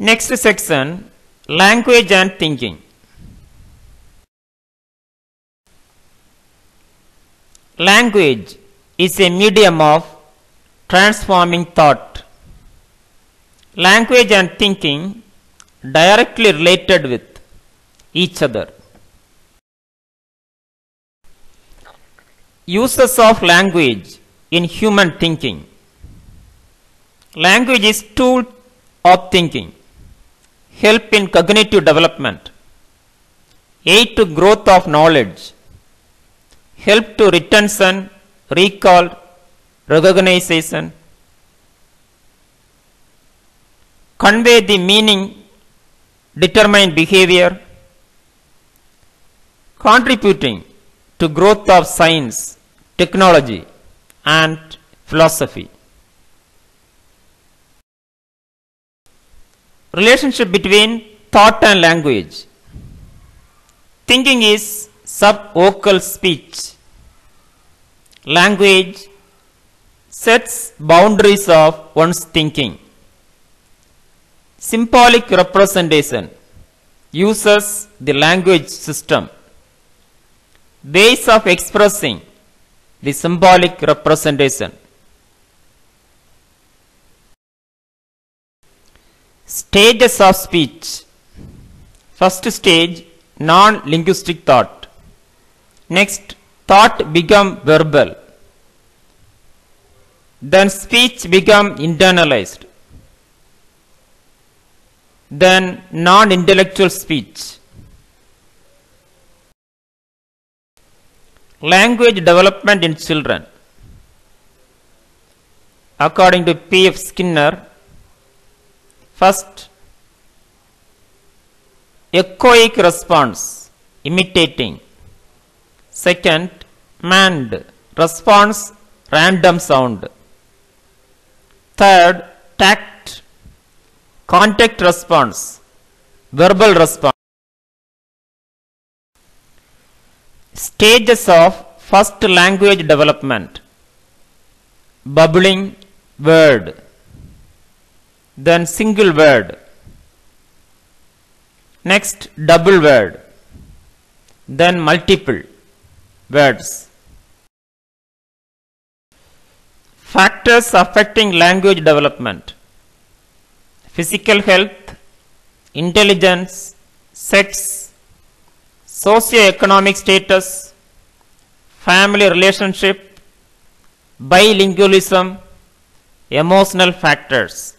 Next section, language and thinking. Language is a medium of transforming thought. Language and thinking directly related with each other. Uses of language in human thinking. Language is tool of thinking, help in cognitive development, aid to growth of knowledge, help to retention, recall, recognition, convey the meaning, determine behavior, contributing to growth of science, technology and philosophy. Relationship between thought and language. Thinking is subvocal speech. Language sets boundaries of one's thinking. Symbolic representation uses the language system. Ways of expressing the symbolic representation. Stages of speech. First stage, non-linguistic thought. Next, thought become verbal. Then speech become internalized. Then non-intellectual speech. Language development in children. According to P.F. Skinner, first, echoic response, imitating. Second, mand, response, random sound. Third, tact, contact response, verbal response. Stages of first language development. Bubbling word, then single word, next double word, then multiple words. Factors affecting language development. Physical health, intelligence, sex, socio-economic status, family relationship, bilingualism, emotional factors.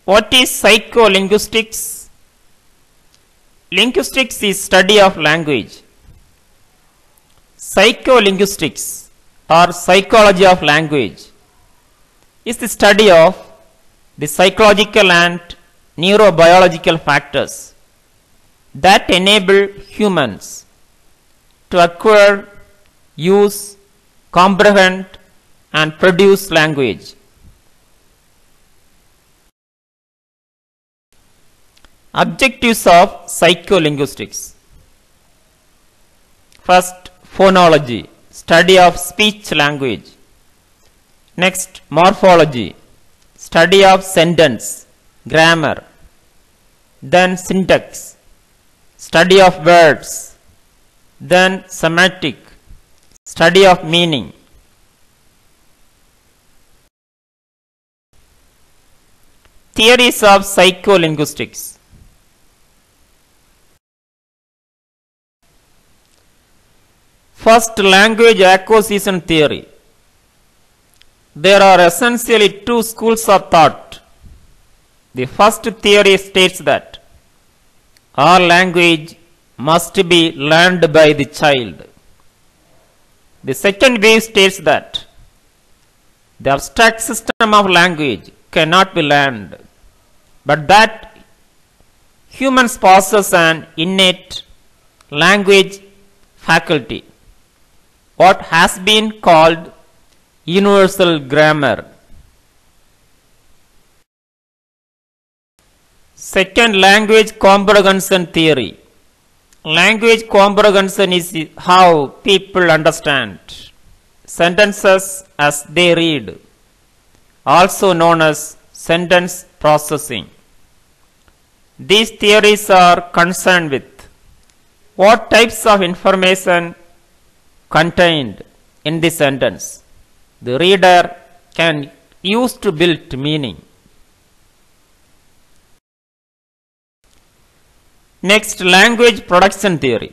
What is psycholinguistics? Linguistics is study of language. Psycholinguistics or psychology of language is the study of the psychological and neurobiological factors that enable humans to acquire, use, comprehend and produce language. Objectives of psycholinguistics. First, phonology, study of speech language. Next, morphology, study of sentence, grammar. Then syntax, study of words. Then semantic, study of meaning. Theories of psycholinguistics. First, language acquisition theory. There are essentially two schools of thought. The first theory states that all language must be learned by the child. The second view states that the abstract system of language cannot be learned, but that humans possess an innate language faculty, what has been called universal grammar. Second, language comprehension theory. Language comprehension is how people understand sentences as they read. also known as sentence processing. These theories are concerned with what types of information contained in the sentence the reader can use to build meaning. Next, language production theory.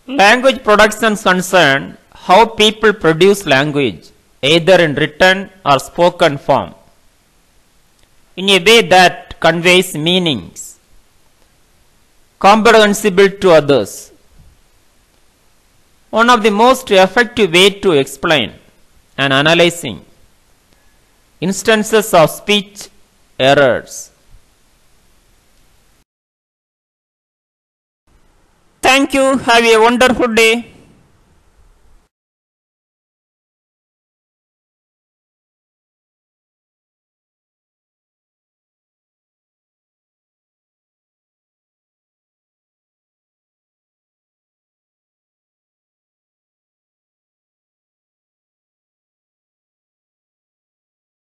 Language production concerns how people produce language, either in written or spoken form, in a way that conveys meanings comprehensible to others. One of the most effective ways to explain and analyzing instances of speech errors. Thank you. Have a wonderful day.